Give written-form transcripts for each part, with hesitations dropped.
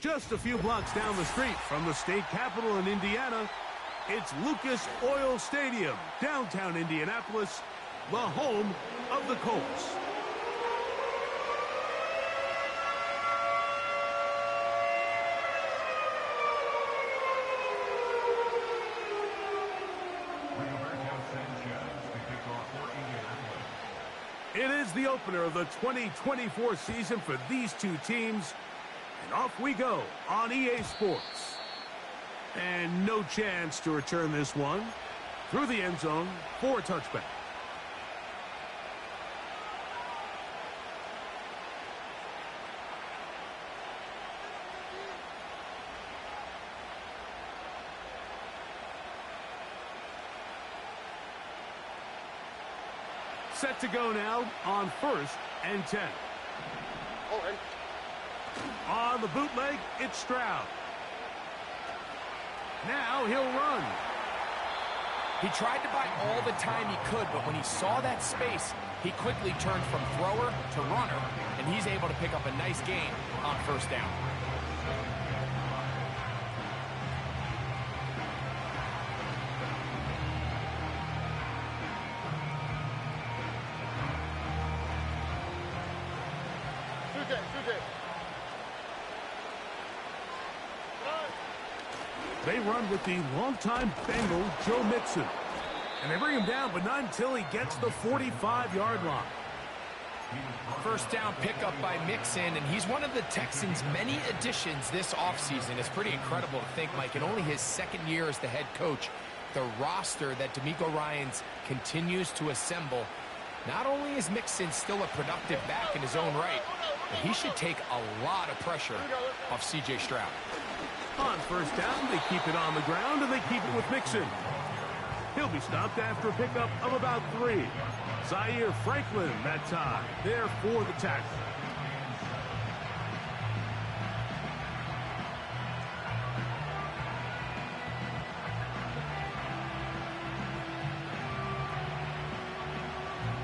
Just a few blocks down the street from the state capitol in Indiana, it's Lucas Oil Stadium, downtown Indianapolis, the home of the Colts. It is the opener of the 2024 season for these two teams. And off we go on EA Sports. And no chance to return this one. Through the end zone for a touchback. Set to go now on 1st and 10. All right. On the bootleg, it's Stroud. Now he'll run. He tried to buy all the time he could, but when he saw that space, he quickly turned from thrower to runner, and he's able to pick up a nice gain on 1st down. They run with the longtime Bengal, Joe Mixon. And they bring him down, but not until he gets the 45-yard line. 1st down pickup by Mixon, and he's one of the Texans' many additions this offseason. It's pretty incredible to think, Mike, in only his 2nd year as the head coach, the roster that DeMeco Ryans continues to assemble. Not only is Mixon still a productive back in his own right, but he should take a lot of pressure off C.J. Stroud. On 1st down, they keep it on the ground, and they keep it with Mixon. He'll be stopped after a pickup of about 3. Zaire Franklin that time, there for the tackle.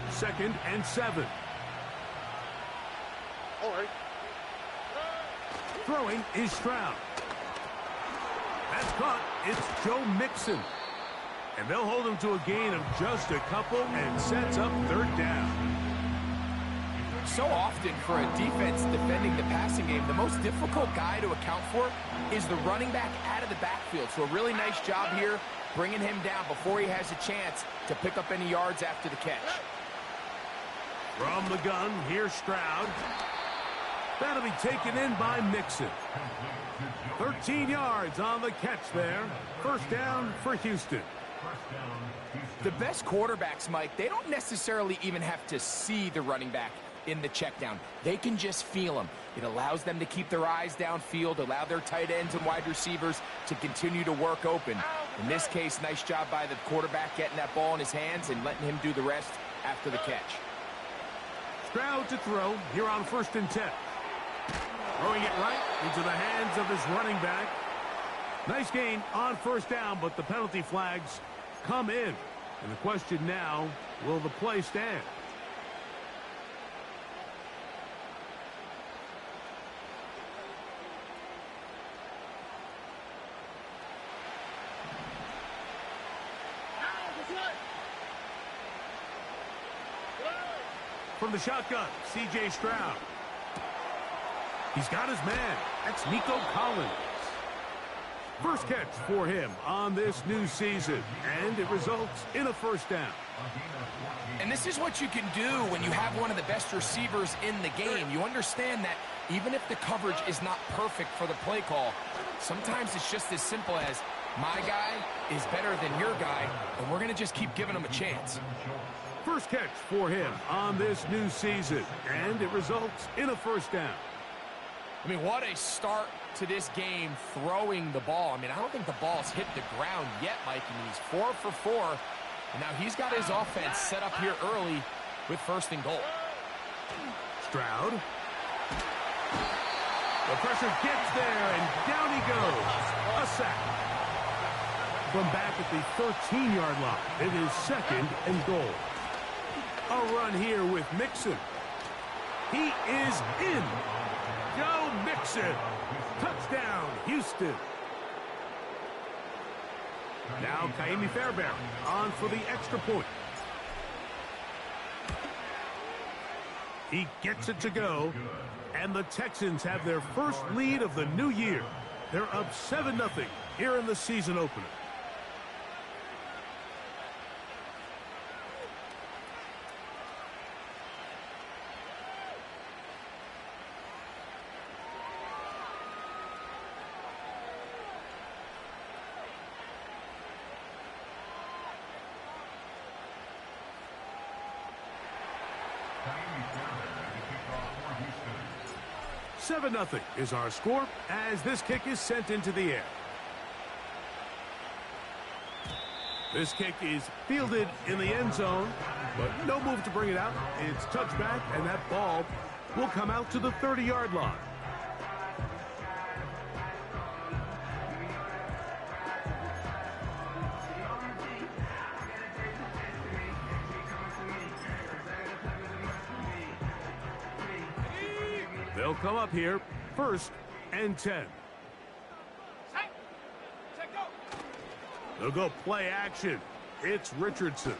Second and 7. All right. Throwing is Stroud. That's caught. It's Joe Mixon. And they'll hold him to a gain of just a couple and sets up 3rd down. So often for a defense defending the passing game, the most difficult guy to account for is the running back out of the backfield. So a really nice job here bringing him down before he has a chance to pick up any yards after the catch. From the gun, here's Stroud. That'll be taken in by Mixon. 13 yards on the catch there. 1st down for Houston. The best quarterbacks, Mike, they don't necessarily even have to see the running back in the check down. They can just feel him. It allows them to keep their eyes downfield, allow their tight ends and wide receivers to continue to work open. In this case, nice job by the quarterback getting that ball in his hands and letting him do the rest after the catch. Stroud to throw here on 1st and 10. Throwing it right into the hands of his running back. Nice gain on 1st down, but the penalty flags come in. And the question now, will the play stand? From the shotgun, C.J. Stroud. He's got his man. That's Nico Collins. First catch for him on this new season, and it results in a 1st down. And this is what you can do when you have one of the best receivers in the game. You understand that even if the coverage is not perfect for the play call, sometimes it's just as simple as, my guy is better than your guy, and we're going to just keep giving him a chance. First catch for him on this new season, and it results in a 1st down. I mean, what a start to this game throwing the ball. I mean, I don't think the ball's hit the ground yet, Mike. I mean, he's 4 for 4. And now he's got his offense set up here early with 1st and goal. Stroud. The pressure gets there, and down he goes. A sack. From back at the 13-yard line, it is 2nd and goal. A run here with Mixon. He is in. Joe Mixon. Touchdown. Houston. Now Kaimi Fairbairn on for the extra point. He gets it to go, and the Texans have their first lead of the new year. They're up 7-0 here in the season opener. Seven 7-0 is our score as this kick is sent into the air. This kick is fielded in the end zone, but no move to bring it out. It's touchback, and that ball will come out to the 30-yard line. They'll come up here, 1st and 10. They'll go play action. It's Richardson.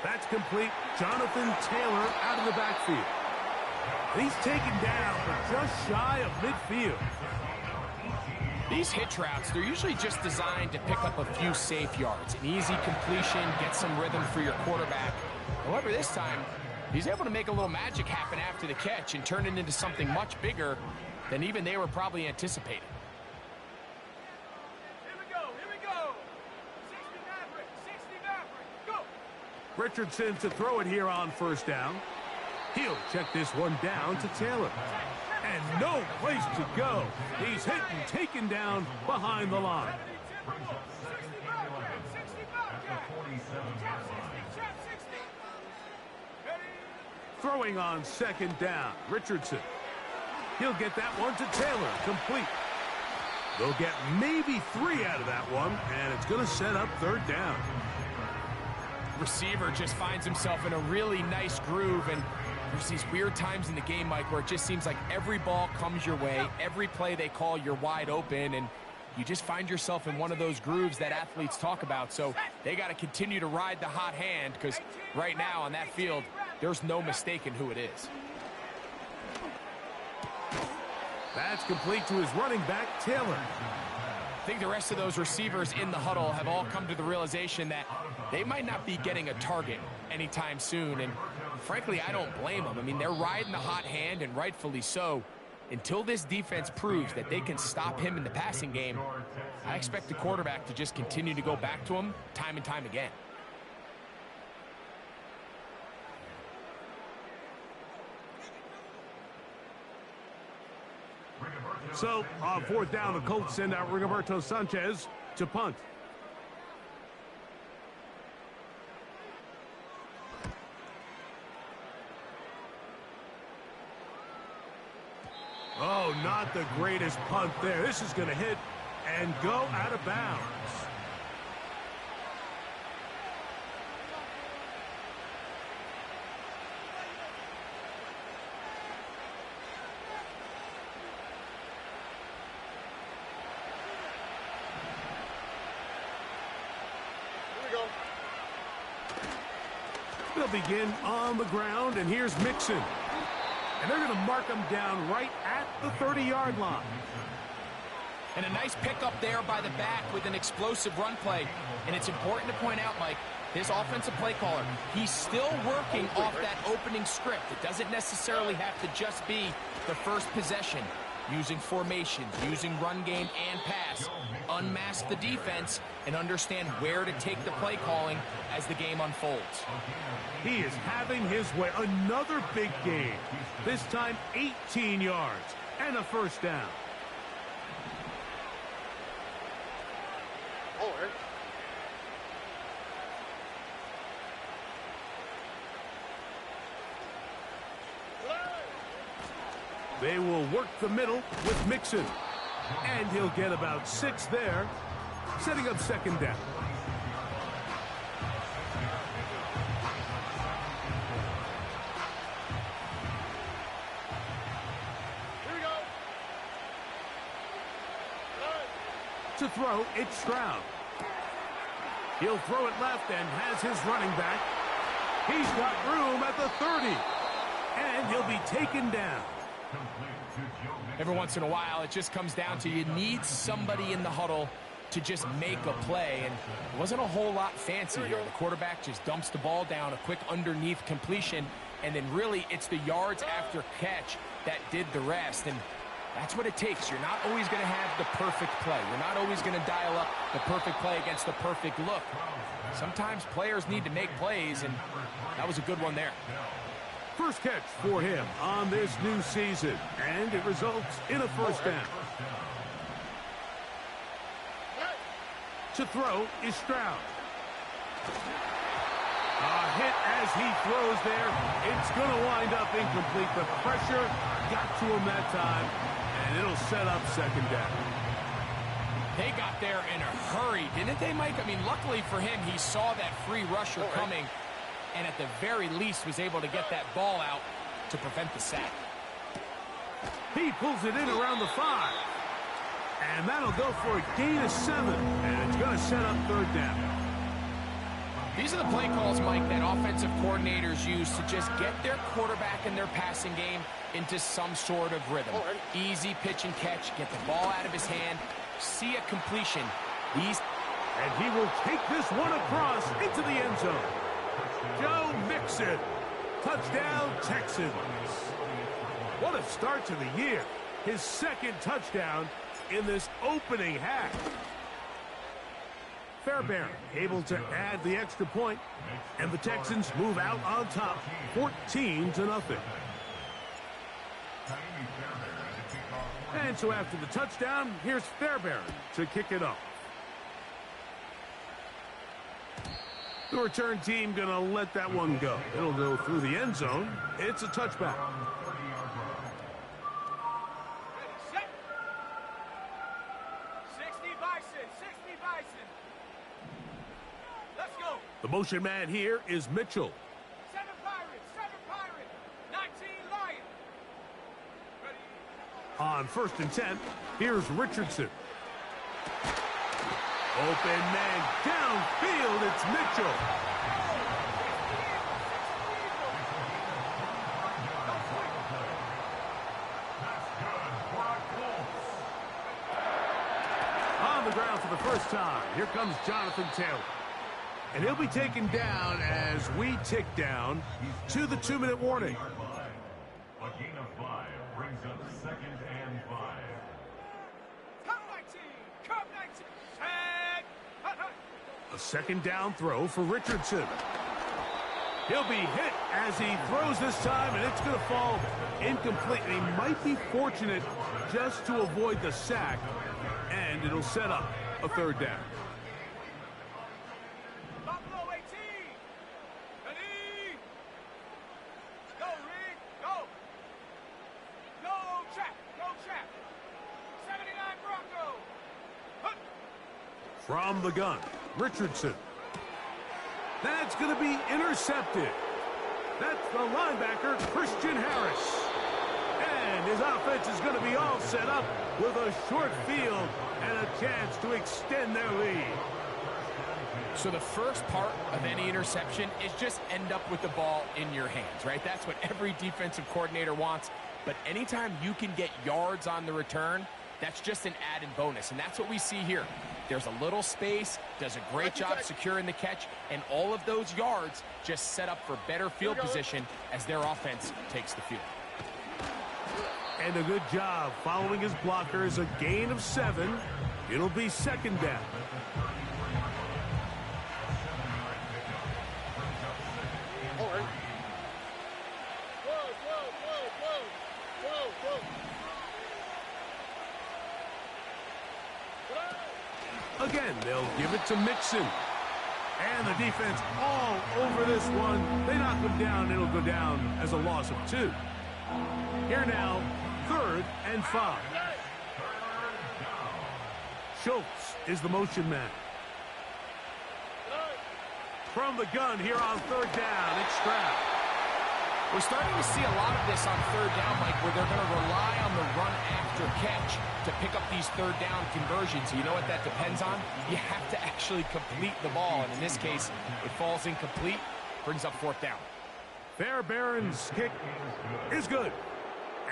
That's complete. Jonathan Taylor out of the backfield. He's taken down, but just shy of midfield. These hitch routes, they're usually just designed to pick up a few safe yards. An easy completion, get some rhythm for your quarterback. However, this time, he's able to make a little magic happen after the catch and turn it into something much bigger than even they were probably anticipating. Richardson to throw it here on 1st down. He'll check this one down to Taylor. And no place to go. He's hit and taken down behind the line. Throwing on 2nd down, Richardson. He'll get that one to Taylor, complete. They'll get maybe 3 out of that one, and it's going to set up 3rd down. Receiver just finds himself in a really nice groove, and there's these weird times in the game, Mike, where it just seems like every ball comes your way, every play they call, you're wide open, and you just find yourself in one of those grooves that athletes talk about. So they got to continue to ride the hot hand, because right now on that field, there's no mistaking who it is. That's complete to his running back, Taylor. I think the rest of those receivers in the huddle have all come to the realization that they might not be getting a target anytime soon, and frankly, I don't blame them. I mean, they're riding the hot hand, and rightfully so. Until this defense proves that they can stop him in the passing game, I expect the quarterback to just continue to go back to him time and time again. So, on 4th down, the Colts send out Rigoberto Sanchez to punt. Oh, not the greatest punt there. This is going to hit and go out of bounds. They'll begin on the ground, and here's Mixon. And they're going to mark him down right at the 30-yard line. And a nice pickup there by the back with an explosive run play. And it's important to point out, Mike, this offensive play caller, he's still working off that opening script. It doesn't necessarily have to just be the first possession. Using formations, using run game and pass. Unmask the defense and understand where to take the play calling as the game unfolds. He is having his way. Another big game. This time 18 yards and a 1st down. They will work the middle with Mixon. And he'll get about 6 there, setting up 2nd down. Here we go. To throw, it's Stroud. He'll throw it left and has his running back. He's got room at the 30. And he'll be taken down. Every once in a while, it just comes down to you need somebody in the huddle to just make a play. And it wasn't a whole lot fancy here. The quarterback just dumps the ball down, a quick underneath completion. And then really, it's the yards after catch that did the rest. And that's what it takes. You're not always going to have the perfect play. You're not always going to dial up the perfect play against the perfect look. Sometimes players need to make plays, and that was a good one there. First catch for him on this new season, and it results in a first down. To throw is Stroud. A hit as he throws there. It's going to wind up incomplete. The pressure got to him that time, and it'll set up second down. They got there in a hurry, didn't they, Mike? I mean, luckily for him, he saw that free rusher coming, and at the very least was able to get that ball out to prevent the sack. He pulls it in around the 5. And that'll go for a gain of 7. And it's going to set up third down. These are the play calls, Mike, that offensive coordinators use to just get their quarterback and their passing game into some sort of rhythm. Easy pitch and catch, get the ball out of his hand, see a completion. And he will take this one across into the end zone. Joe Mixon. Touchdown, Texans. What a start to the year. His second touchdown in this opening half. Fairbairn able to add the extra point, and the Texans move out on top, 14-0. And so after the touchdown, here's Fairbairn to kick it off. The return team going to let that one go. It'll go through the end zone. It's a touchback. The motion man here is Mitchell. 7 Pirate, 19 Lion. Ready. On 1st and 10, here's Richardson. Open man downfield, it's Mitchell. On the ground for the first time, here comes Jonathan Taylor. And he'll be taken down as we tick down to the 2-minute warning. A gain of 5 brings up 2nd and 5. Come 19, come 19. A second down throw for Richardson. He'll be hit as he throws this time, and it's going to fall incomplete. And he might be fortunate just to avoid the sack, and it'll set up a third down. Buffalo 18. Ready. Go, Rick, go. Go, trap, go, trap. 79 Bronco. Hup. From the gun, Richardson. That's going to be intercepted. That's the linebacker, Christian Harris. And his offense is going to be all set up with a short field and a chance to extend their lead. So the first part of any interception is just end up with the ball in your hands, right? That's what every defensive coordinator wants. But anytime you can get yards on the return, that's just an added bonus. And that's what we see here. There's a little space, does a great job securing the catch, and all of those yards just set up for better field position as their offense takes the field. And a good job following his blockers, a gain of 7. It'll be second down. Again, they'll give it to Mixon. And the defense all over this one. They knock him down. It'll go down as a loss of 2. Here now, 3rd and 5. Schultz is the motion man. From the gun here on 3rd down, it's Stroud. We're starting to see a lot of this on third down, Mike, where they're going to rely on the run after catch to pick up these third down conversions. You know what that depends on? You have to actually complete the ball, and in this case, it falls incomplete, brings up fourth down. Fairbairn's kick is good.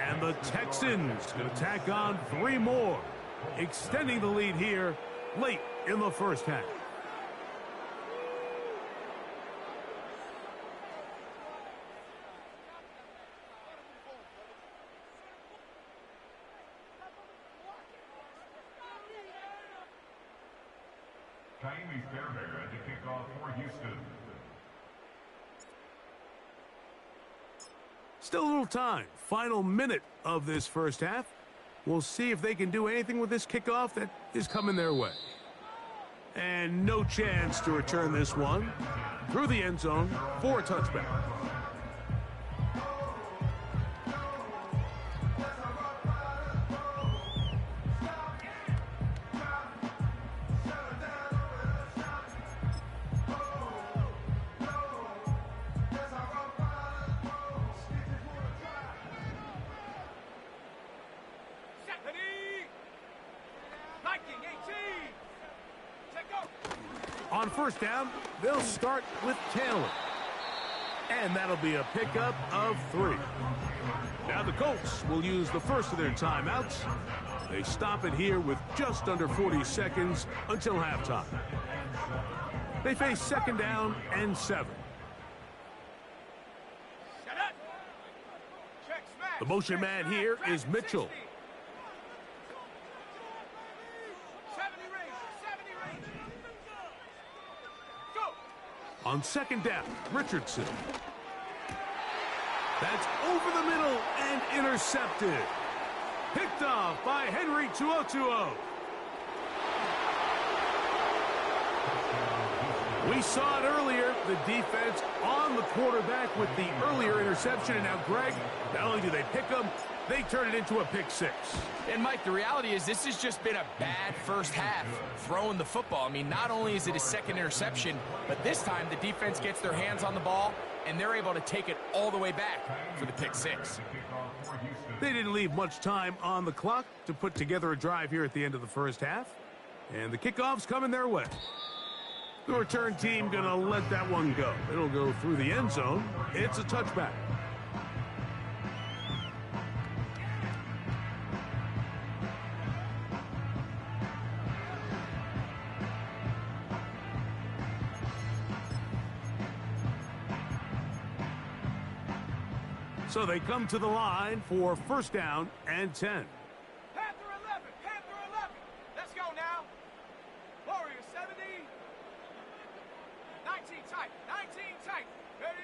And the Texans going to tack on 3 more, extending the lead here late in the first half. Fairbairn at the kickoff for Houston. Still a little time. Final minute of this first half. We'll see if they can do anything with this kickoff that is coming their way. And no chance to return this one through the end zone for a touchback. On first down, they'll start with Taylor. And that'll be a pickup of 3. Now the Colts will use the first of their timeouts. They stop it here with just under 40 seconds until halftime. They face second down and 7. The motion man here is Mitchell. On second down, Richardson. That's over the middle and intercepted. Picked off by Henry 2020. We saw it earlier, the defense on the quarterback with the earlier interception. And now, Greg, not only do they pick him, they turn it into a pick 6. And, Mike, the reality is this has just been a bad first half throwing the football. I mean, not only is it a second interception, but this time the defense gets their hands on the ball, and they're able to take it all the way back for the pick 6. They didn't leave much time on the clock to put together a drive here at the end of the first half. And the kickoff's coming their way. The return team going to let that one go. It'll go through the end zone. It's a touchback. So they come to the line for first down and 10. Panther 11, Panther 11. Let's go now. Warrior 70. 19 tight, 19 tight. Ready?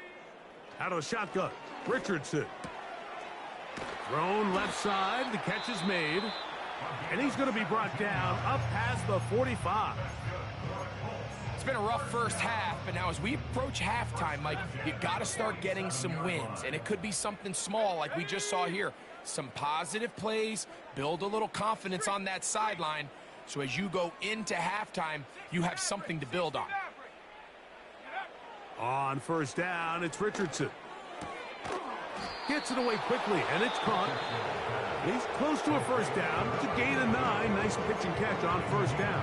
Out of the shotgun, Richardson. Thrown left side, the catch is made. And he's going to be brought down up past the 45. It's been a rough first half, but now as we approach halftime, Mike, you got to start getting some wins. And it could be something small like we just saw here. Some positive plays, build a little confidence on that sideline. So as you go into halftime, you have something to build on. On first down, it's Richardson. Gets it away quickly, and it's caught. He's close to a first down. It's a gain of 9. Nice pitch and catch on first down.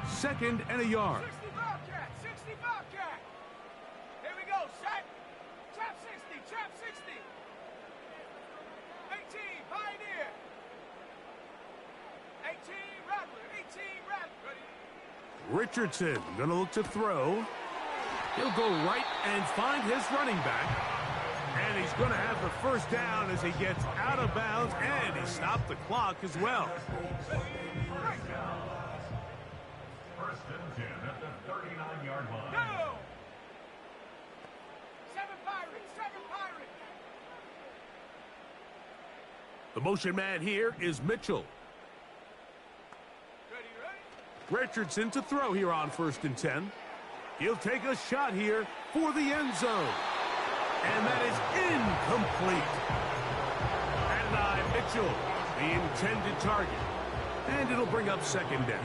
Second and a yard. 65 cat, 65 cat. Here we go, set. Trap 60, trap 60. 18, Pioneer. 18, Rattler, 18, Rattler. Ready? Richardson gonna look to throw. He'll go right and find his running back. And he's gonna have the first down as he gets out of bounds, and he stopped the clock as well. First and 10 at the 39-yard line. Go! 7 Pirates, 7 Pirates. The motion man here is Mitchell. Ready, ready? Richardson to throw here on first and 10. He'll take a shot here for the end zone. And that is incomplete. And I Mitchell, the intended target. And it'll bring up second down.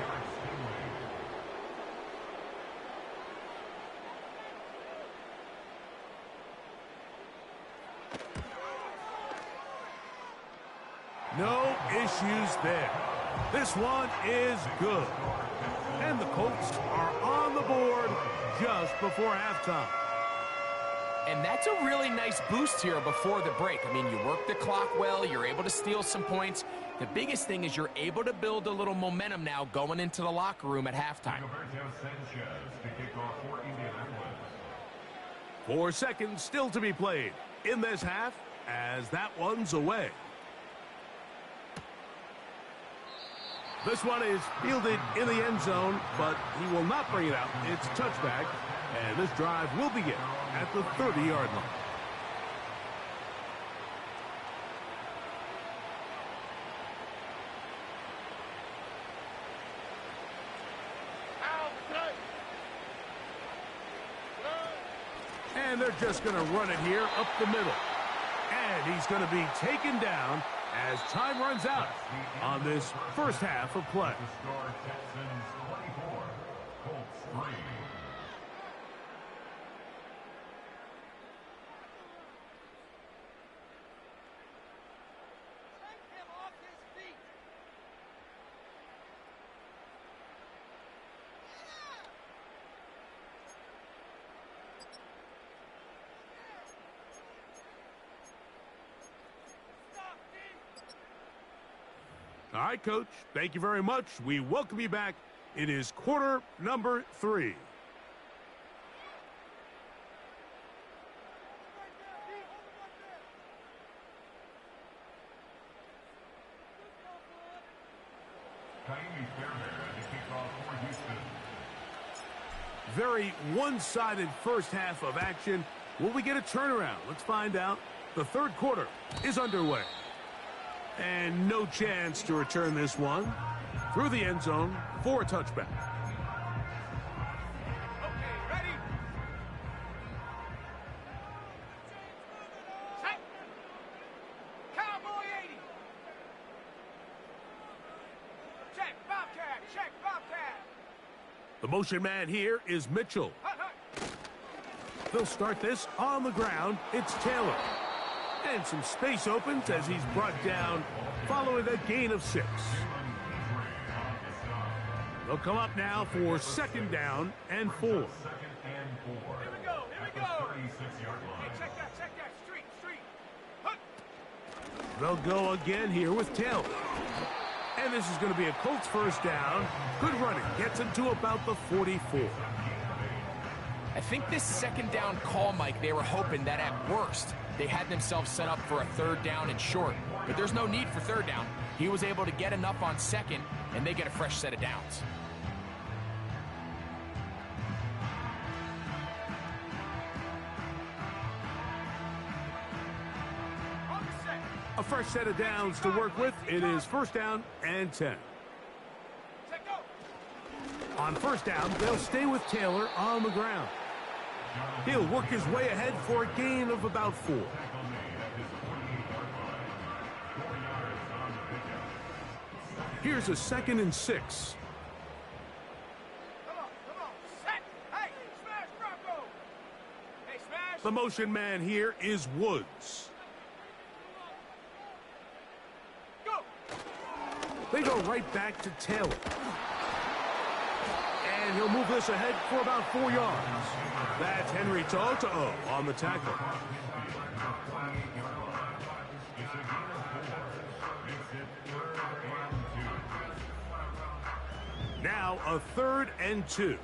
No issues there. This one is good. And the Colts are on the board just before halftime. And that's a really nice boost here before the break. I mean, you work the clock well, you're able to steal some points. The biggest thing is you're able to build a little momentum now going into the locker room at halftime. 4 seconds still to be played in this half as that one's away. This one is fielded in the end zone, but he will not bring it out. It's touchback, and this drive will begin at the 30-yard line. And they're just going to run it here up the middle. And he's going to be taken down as time runs out on this first half of play. Texans 24, Colts 3. Take him off his feet. Stop, D. All right, Coach, thank you very much. We welcome you back. It is quarter number 3. Very one-sided first half of action. Will we get a turnaround? Let's find out. The third quarter is underway. And no chance to return this one through the end zone for a touchback. Okay, ready? Set. Cowboy 80. Check, Bobcat. Check, Bobcat. The motion man here is Mitchell. Hut, hut. They'll start this on the ground. It's Taylor. And some space opens as he's brought down following a gain of 6. They'll come up now for second down and 4. Here we go, here we go. Hey, check that, street. Hut. They'll go again here with Taylor. And this is going to be a Colts first down. Good running. Gets him to about the 44. I think this second down call, Mike, they were hoping that at worst they had themselves set up for a third down and short. But there's no need for third down. He was able to get enough on second, and they get a fresh set of downs. On the set. A fresh set of downs to work with. It is first down and 10. Set, go. On first down, they'll stay with Taylor on the ground. He'll work his way ahead for a gain of about 4. Here's a 2nd and 6. Come on, set. Hey, smash Bronco. Hey, smash. The motion man here is Woods. Go. They go right back to Taylor. And he'll move this ahead for about 4 yards. That's Henry To'o on the tackle. Now a 3rd and 2.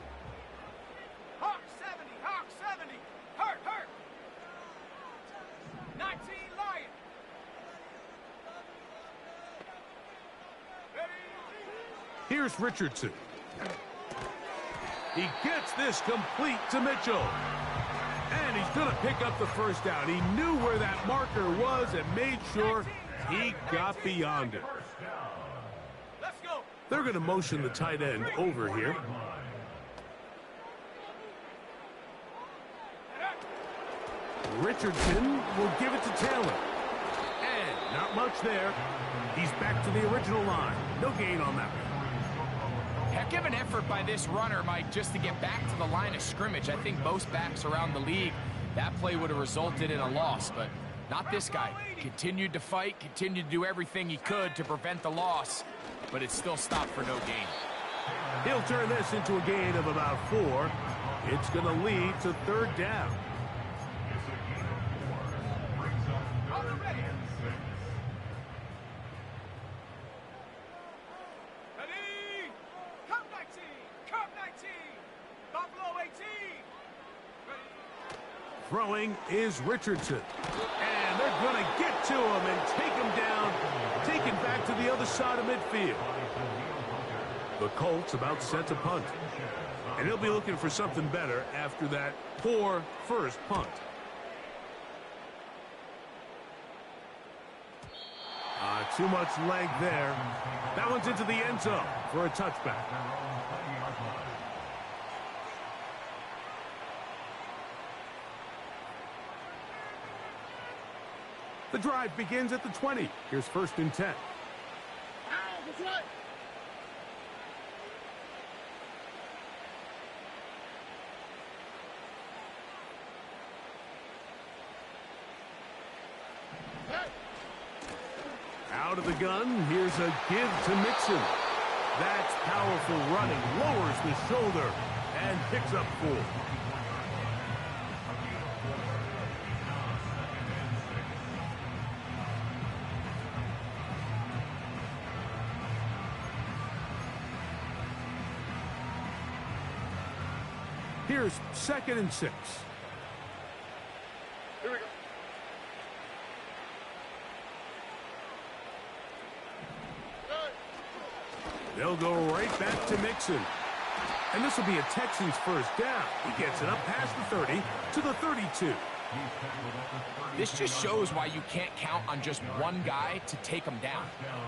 Hawk 70, Hawk 70. Hurt. 19 Lion. Ready. Here's Richardson. He gets this complete to Mitchell. And he's going to pick up the first down. He knew where that marker was and made sure he got beyond it. Let's go. They're going to motion the tight end over here. Richardson will give it to Taylor. And Not much there. He's back to the original line. No gain on that one. Heck of an effort by this runner, Mike, just to get back to the line of scrimmage. I think most backs around the league, that play would have resulted in a loss, but not this guy. Continued to fight, continued to do everything he could to prevent the loss, but it still stopped for no gain. He'll turn this into a gain of about 4. It's going to lead to 3rd down. Throwing is Richardson. And they're going to get to him and take him down, taken back to the other side of midfield. The Colts about set to punt. And he'll be looking for something better after that poor first punt. Too much leg there. That one's into the end zone for a touchback. The drive begins at the 20. Here's 1st and 10. Out of the gun, here's a give to Mixon. That's powerful running, lowers the shoulder, and picks up 4. Here's 2nd and 6. Here we go. They'll go right back to Mixon. And this will be a Texans 1st down. He gets it up past the 30 to the 32. This just shows why you can't count on just one guy to take him down.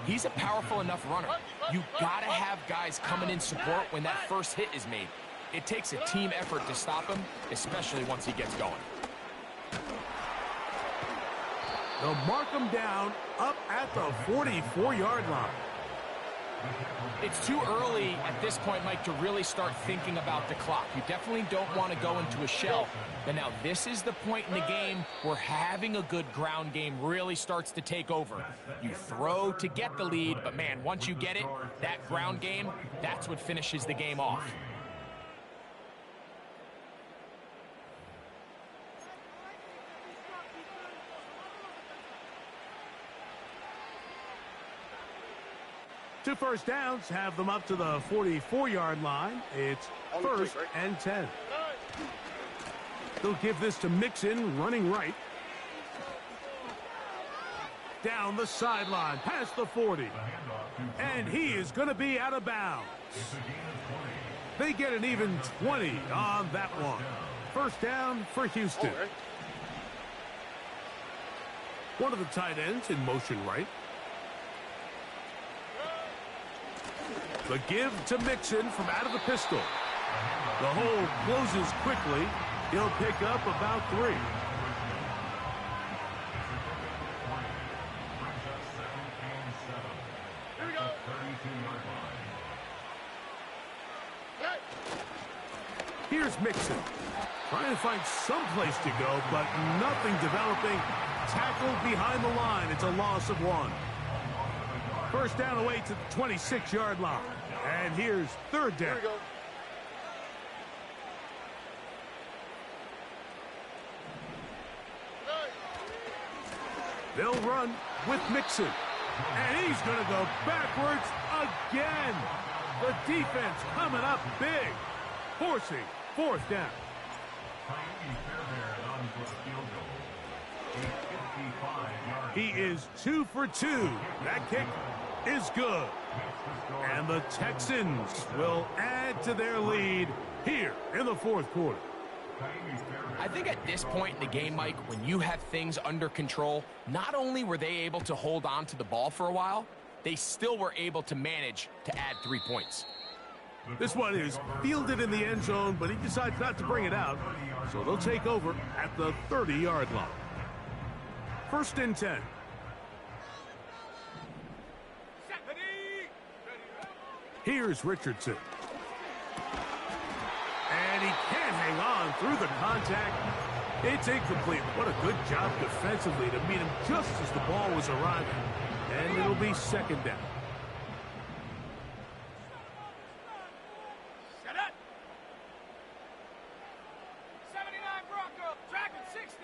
He's a powerful enough runner. You gotta have guys coming in support when that first hit is made. It takes a team effort to stop him, especially once he gets going. They'll mark him down up at the 44-yard line. It's too early at this point, Mike, to really start thinking about the clock. You definitely don't want to go into a shell. But now this is the point in the game where having a good ground game really starts to take over. You throw to get the lead, but man, once you get it, that ground game, that's what finishes the game off. Two first downs have them up to the 44-yard line. It's 1st and 10. They'll give this to Mixon, running right. Down the sideline, past the 40. And he is going to be out of bounds. They get an even 20 on that one. 1st down for Houston. One of the tight ends in motion right. The give to Mixon from out of the pistol. The hole closes quickly. He'll pick up about 3. Here we go. Here's Mixon. Trying to find some place to go, but nothing developing. Tackled behind the line. It's a loss of 1. 1st down away to the 26-yard line. And here's 3rd down. Here we go. They'll run with Mixon. And he's going to go backwards again. The defense coming up big. Forcing 4th down. He is 2 for 2. That kick is good. And the Texans will add to their lead here in the 4th quarter. I think at this point in the game, Mike, when you have things under control, not only were they able to hold on to the ball for a while, they still were able to manage to add 3 points. This one is fielded in the end zone, but he decides not to bring it out. So they'll take over at the 30-yard line. 1st and 10. Here's Richardson. And he can't hang on through the contact. It's incomplete. What a good job defensively to meet him just as the ball was arriving. And it'll be second down. Set up. 79 Bronco, tracking 60.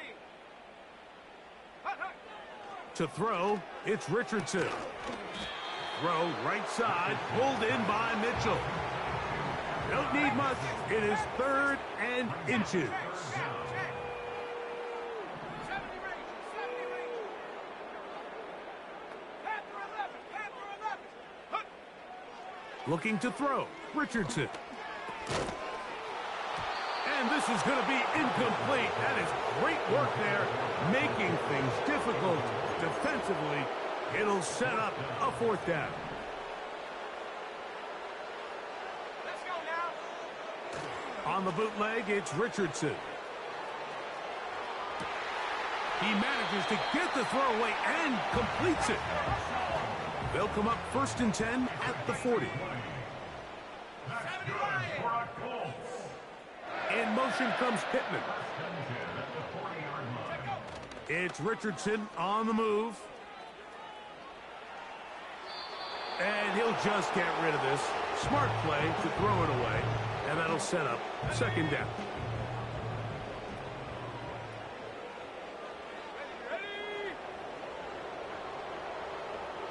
Hut, hut. To throw, it's Richardson. Throw right side, pulled in by Mitchell. Don't need much. It is 3rd and inches. 70 range, 70 range. Panther 11, Panther 11. Hut. Looking to throw, Richardson. And this is going to be incomplete. That is great work there, making things difficult defensively. It'll set up a 4th down. Let's go now. On the bootleg, it's Richardson. He manages to get the throw away and completes it. They'll come up 1st and 10 at the 40. In motion comes Pittman. It's Richardson on the move. And he'll just get rid of this. Smart play to throw it away. And that'll set up 2nd down.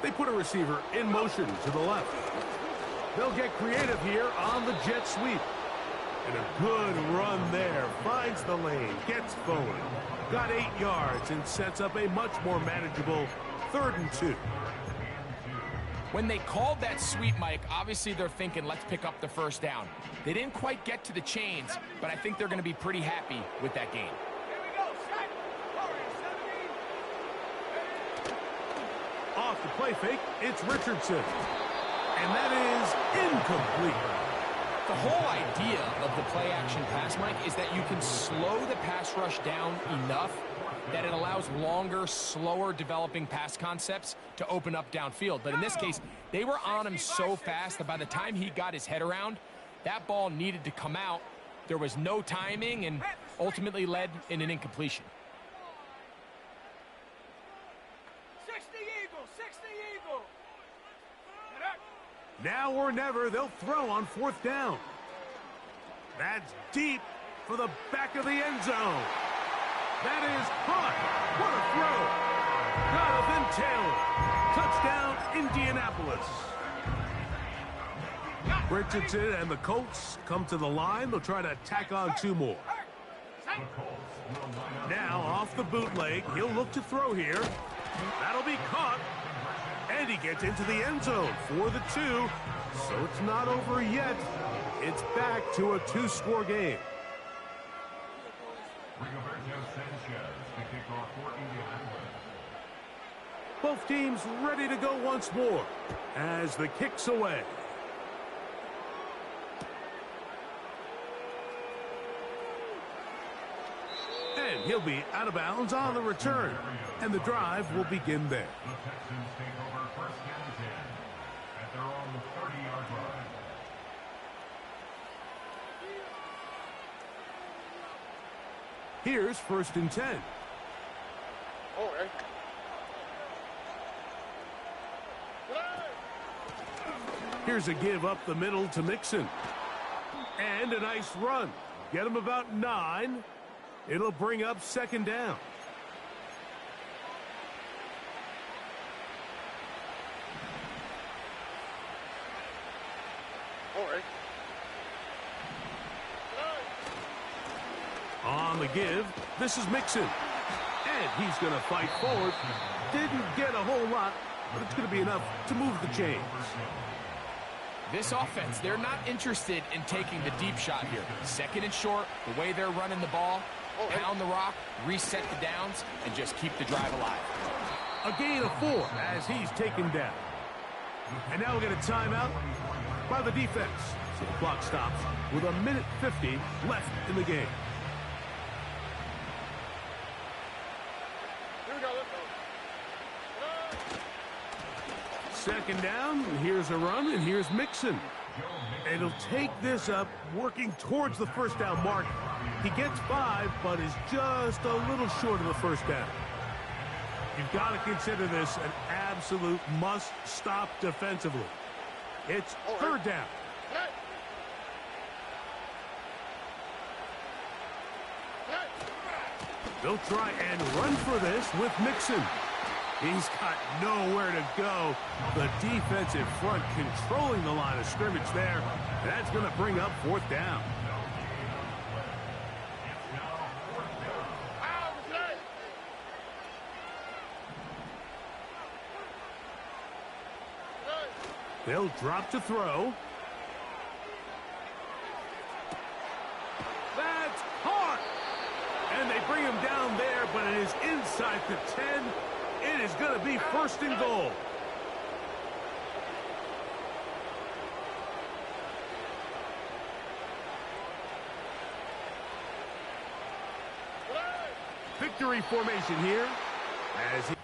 They put a receiver in motion to the left. They'll get creative here on the jet sweep. And a good run there. Finds the lane, gets forward. Got 8 yards and sets up a much more manageable 3rd and 2. When they called that sweep, Mike, obviously they're thinking, let's pick up the 1st down. They didn't quite get to the chains, but I think they're going to be pretty happy with that gain. Here we go, set. Forward, 70. Off the play fake, it's Richardson. And that is incomplete. The whole idea of the play-action pass, Mike, is that you can slow the pass rush down enough that it allows longer, slower developing pass concepts to open up downfield. But in this case, they were on him so fast that by the time he got his head around, that ball needed to come out. There was no timing and ultimately led in an incompletion. 60 Eagle, 60 Eagle. Get up. Now or never, they'll throw on 4th down. That's deep for the back of the end zone. That is caught. What a throw. Jonathan Taylor. Touchdown, Indianapolis. Richardson and the Colts come to the line. They'll try to tack on 2 more. Now off the bootleg, he'll look to throw here. That'll be caught. And he gets into the end zone for the 2. So it's not over yet. It's back to a 2-score game. Both teams ready to go once more as the kick's away. And he'll be out of bounds on the return. And the drive will begin there. The Texans take over 1st and 10 at their own 30-yard line. Here's 1st and 10. Oh, hey. Here's a give up the middle to Mixon. And a nice run. Get him about 9. It'll bring up 2nd down. Oh, hey. On the give, this is Mixon. And he's going to fight forward. Didn't get a whole lot, but it's going to be enough to move the chains. This offense, they're not interested in taking the deep shot here. 2nd and short, the way they're running the ball, pound the rock, reset the downs, and just keep the drive alive. A gain of 4 as he's taken down. And now we'll get a timeout by the defense. So the clock stops with 1:50 left in the game. Here we go, let's go. 2nd down, and here's a run, and here's Mixon. And he'll take this up, working towards the first down mark. He gets 5, but is just a little short of the first down. You've got to consider this an absolute must-stop defensively. It's third down. They'll try and run for this with Mixon. He's got nowhere to go. The defensive front controlling the line of scrimmage there. That's going to bring up fourth down. They'll drop to throw. That's caught. And they bring him down there, but it is inside the 10. It is going to be first and goal. Victory formation here as he